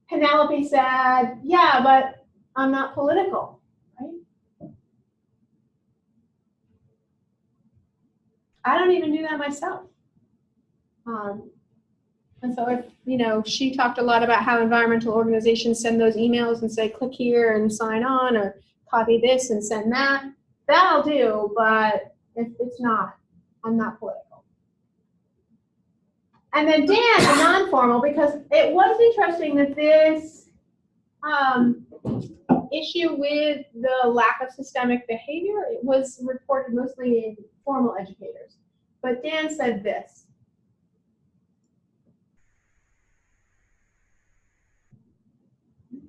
Penelope said, yeah, but I'm not political, right? I don't even do that myself. And so if, you know, she talked a lot about how environmental organizations send those emails and say, click here and sign on, or copy this and send that. That'll do, but if it's not, I'm not political. And then Dan, the non-formal, because it was interesting that this issue with the lack of systemic behavior, it was reported mostly in formal educators. But Dan said this.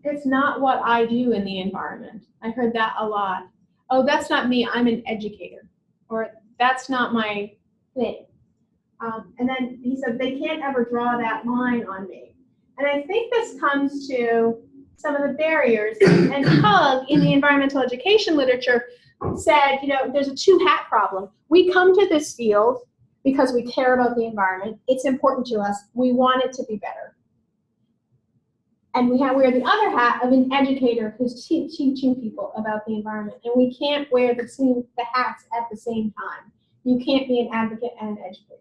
It's not what I do in the environment. I heard that a lot. Oh, that's not me, I'm an educator. Or that's not my thing. And then he said, they can't ever draw that line on me. And I think this comes to some of the barriers. And Hug, in the environmental education literature, said, you know, there's a two-hat problem. We come to this field because we care about the environment. It's important to us. We want it to be better. And we wear the other hat of an educator who's teaching people about the environment. And we can't wear the hats at the same time. You can't be an advocate and an educator.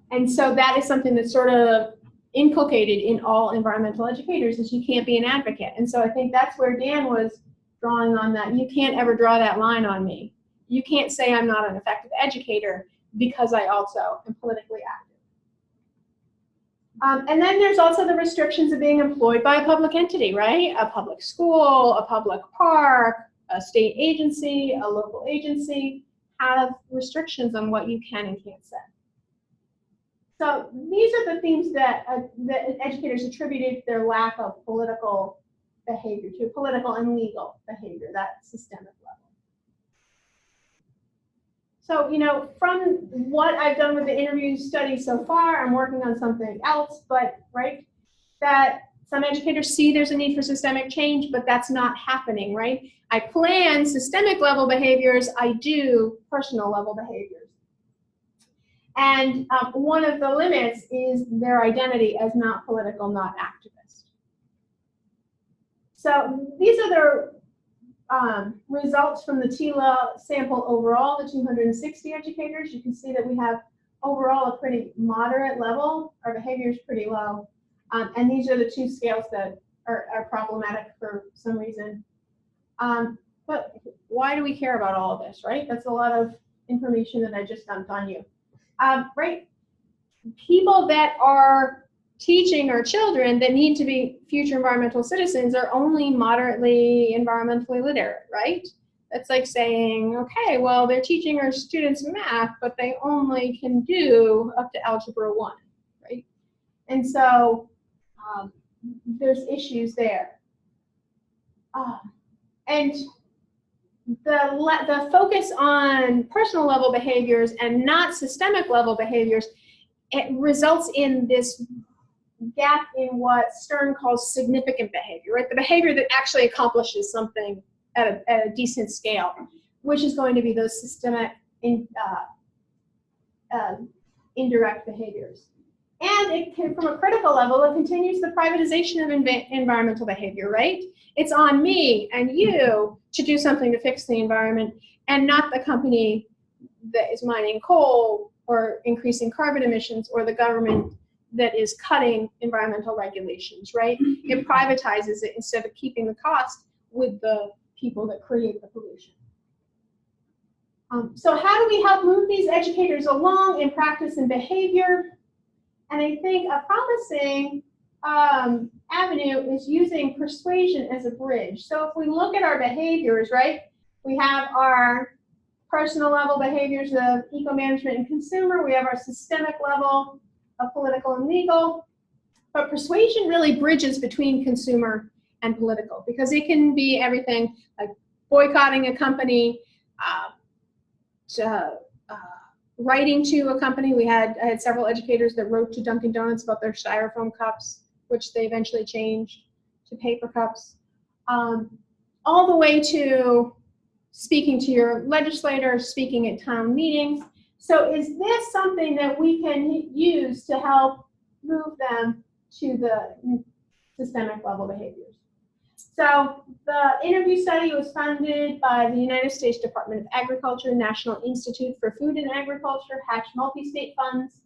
And so that is something that's sort of inculcated in all environmental educators, is you can't be an advocate. And so I think that's where Dan was drawing on that. You can't ever draw that line on me. You can't say I'm not an effective educator because I also am politically active. And then there's also the restrictions of being employed by a public entity, right? A public school, a public park, a state agency, a local agency have restrictions on what you can and can't say. So these are the themes that educators attributed their lack of political behavior to, political and legal behavior, that systemic level. So, you know, from what I've done with the interview study so far, I'm working on something else, but, right, that some educators see there's a need for systemic change, but that's not happening, right? I plan systemic level behaviors, I do personal level behaviors. And one of the limits is their identity as not political, not activist. So these are the results from the TILA sample overall, the 260 educators. You can see that we have overall a pretty moderate level. Our behavior is pretty low. And these are the two scales that are problematic for some reason. But why do we care about all of this, right? That's a lot of information that I just dumped on you. Right? People that are teaching our children that need to be future environmental citizens are only moderately environmentally literate, right? That's like saying, okay, well, they're teaching our students math, but they only can do up to algebra 1, right? And so there's issues there. And the focus on personal level behaviors and not systemic level behaviors, it results in this gap in what Stern calls significant behavior, right? The behavior that actually accomplishes something at a decent scale, which is going to be those systemic indirect behaviors. And it can, from a critical level, it continues the privatization of environmental behavior, right? It's on me and you to do something to fix the environment, and not the company that is mining coal or increasing carbon emissions, or the government that is cutting environmental regulations, right? It privatizes it instead of keeping the cost with the people that create the pollution. So how do we help move these educators along in practice and behavior? And I think a promising avenue is using persuasion as a bridge. So if we look at our behaviors, right, we have our personal level behaviors of eco-management and consumer. We have our systemic level of political and legal. But persuasion really bridges between consumer and political, because it can be everything like boycotting a company, writing to a company. I had several educators that wrote to Dunkin' Donuts about their styrofoam cups, which they eventually changed to paper cups, all the way to speaking to your legislator, speaking at town meetings. So is this something that we can use to help move them to the systemic level behaviors? So the interview study was funded by the United States Department of Agriculture, National Institute for Food and Agriculture, Hatch Multi-State Funds,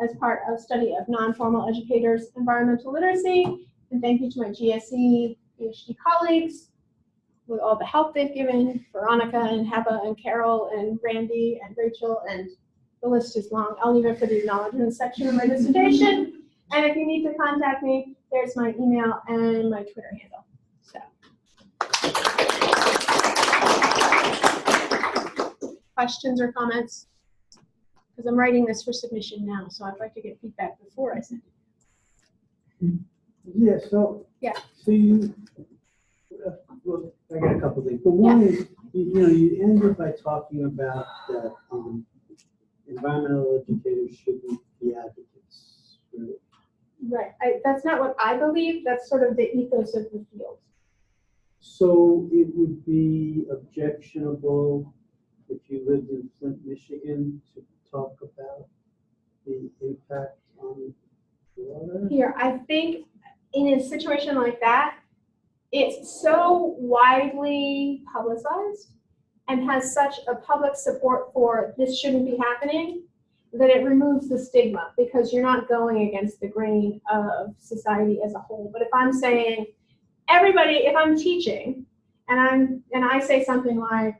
as part of study of non-formal educators' environmental literacy. And thank you to my GSE PhD colleagues with all the help they've given, Veronica and Heba and Carol and Randy and Rachel, and the list is long. I'll leave it for the acknowledgement section of my dissertation. And if you need to contact me, there's my email and my Twitter handle. So, questions or comments? Because I'm writing this for submission now, so I'd like to get feedback before I send it. Yeah, so you, well, I got a couple things, but one is, you ended by talking about that environmental educators shouldn't be advocates, right? Right, that's not what I believe, that's sort of the ethos of the field. So it would be objectionable if you lived in Flint, Michigan, to talk about the impact on water? Here, I think in a situation like that, it's so widely publicized and has such a public support for this shouldn't be happening that it removes the stigma, because you're not going against the grain of society as a whole. But if I'm saying, everybody, if I'm teaching and I say something like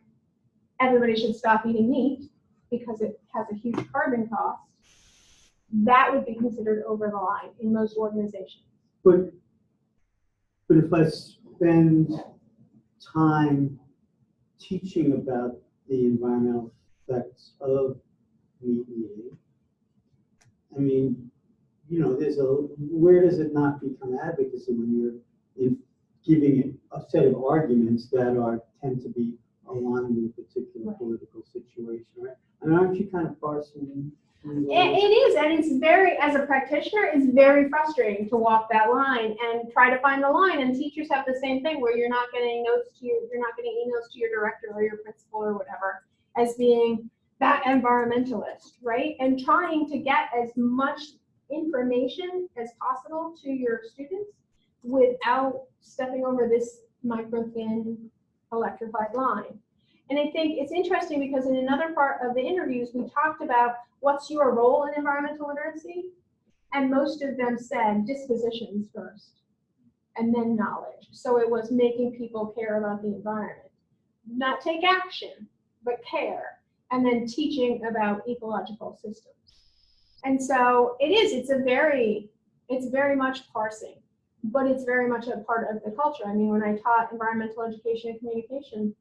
everybody should stop eating meat because it has a huge carbon cost, that would be considered over the line in most organizations. But if I spend time teaching about the environmental effects of meat eating, I mean, where does it not become advocacy when you're giving it a set of arguments that tend to be aligned with a particular political situation, right? And aren't you kind of parsing? It is, and it's very, as a practitioner, it's very frustrating to walk that line and try to find the line. And teachers have the same thing, where you're not getting emails to your director or your principal or whatever as being that environmentalist, right? And trying to get as much information as possible to your students without stepping over this micro-thin electrified line. And I think it's interesting because in another part of the interviews, we talked about what's your role in environmental literacy? And most of them said dispositions first, and then knowledge. So it was making people care about the environment. Not take action, but care. And then teaching about ecological systems. And so it's very much parsing, but it's very much a part of the culture. I mean, when I taught environmental education and communication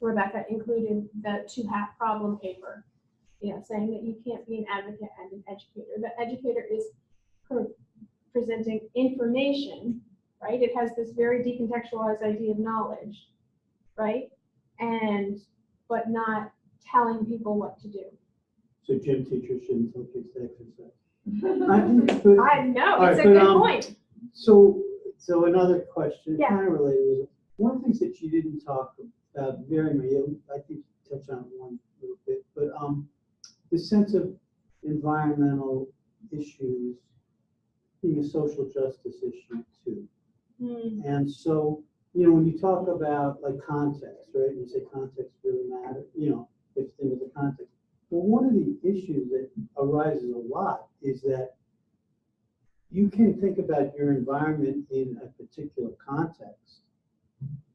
Rebecca included the two-hat problem paper, saying that you can't be an advocate and an educator. The educator is presenting information, right? It has this very decontextualized idea of knowledge, right? But not telling people what to do. So gym teachers shouldn't tell kids to exercise. I know, All it's right, a good point. So another question, Yeah. kind of related. One of the things that you didn't talk about very much, I think you touched on it one little bit, but the sense of environmental issues being a social justice issue too. And so, when you talk about like context, right? You say context really matters, if there was a context. Well, one of the issues that arises a lot is that you can think about your environment in a particular context,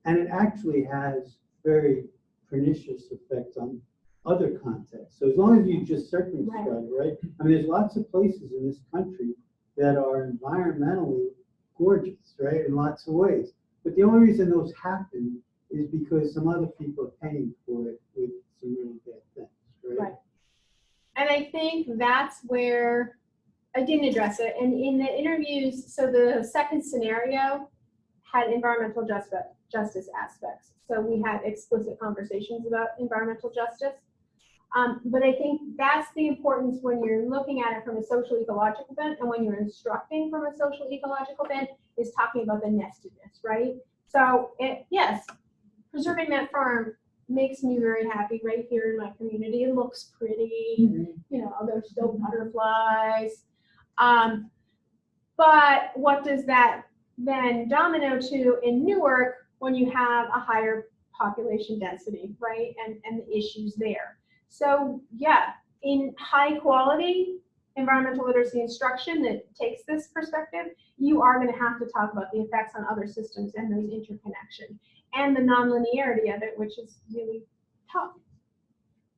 and it actually has very pernicious effects on other contexts. So as long as you just circumscribe, right? I mean, there's lots of places in this country that are environmentally gorgeous, right, in lots of ways. But the only reason those happen is because some other people are paying for it with some really bad things, right? Right. And I think that's where I didn't address it. And in the interviews, so the second scenario had environmental justice aspects. So we had explicit conversations about environmental justice. But I think that's the importance when you're looking at it from a social ecological bent and when you're instructing from a social ecological bent is talking about the nestedness, right? So yes, preserving that farm makes me very happy right here in my community. It looks pretty, there's still butterflies. But what does that then domino to in Newark when you have a higher population density, right? And the issues there. So yeah, in high quality environmental literacy instruction that takes this perspective, you are going to have to talk about the effects on other systems and those interconnection and the nonlinearity of it, which is really tough.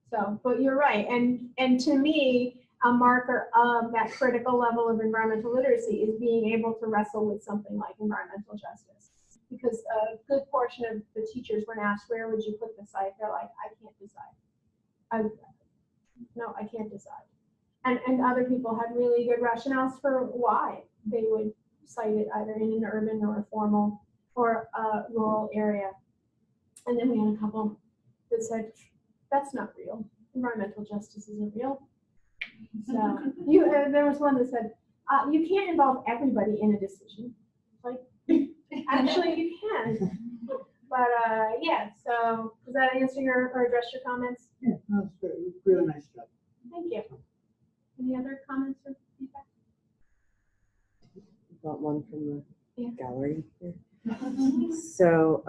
So, but you're right. And to me, a marker of that critical level of environmental literacy is being able to wrestle with something like environmental justice. Because a good portion of the teachers, when asked, where would you put the site, they're like, I can't decide. I can't decide. And other people had really good rationales for why they would cite it either in an urban or a formal or a rural area. And then we had a couple that said, that's not real. Environmental justice isn't real. So there was one that said, you can't involve everybody in a decision. Like, actually you can. But yeah, so does that answer or address your comments? Yeah, that's great. Really nice job. Thank you. Any other comments or feedback? Got one from the gallery here. Mm-hmm. So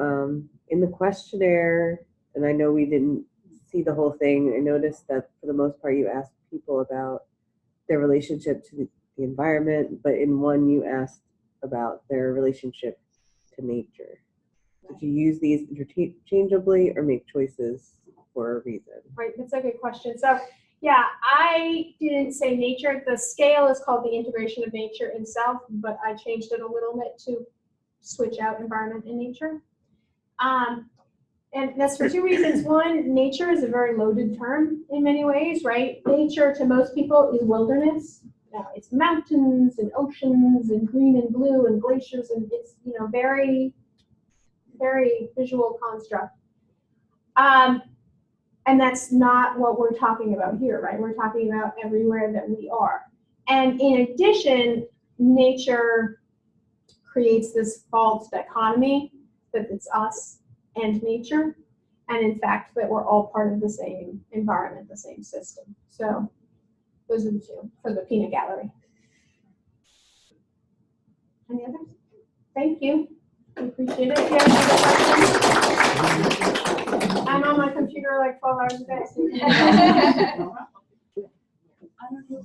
in the questionnaire, and I know we didn't see the whole thing, I noticed that for the most part you asked people about their relationship to the environment, but in one you asked about their relationship to nature. Did you use these interchangeably or make choices for a reason? Right, that's a good question. So yeah, I didn't say nature. The scale is called the integration of nature and self, but I changed it a little bit to switch out environment and nature. And that's for two reasons. One, nature is a very loaded term in many ways, right? Nature to most people is wilderness. It's mountains and oceans and green and blue and glaciers, and it's very, very visual construct. And that's not what we're talking about here, right? We're talking about everywhere that we are. And in addition, nature creates this false dichotomy that it's us and nature, and in fact that we're all part of the same environment, the same system. So those are the two for the peanut gallery. Any others? Thank you. I appreciate it. If you have any other questions, I'm on my computer like 12 hours a day. I don't know.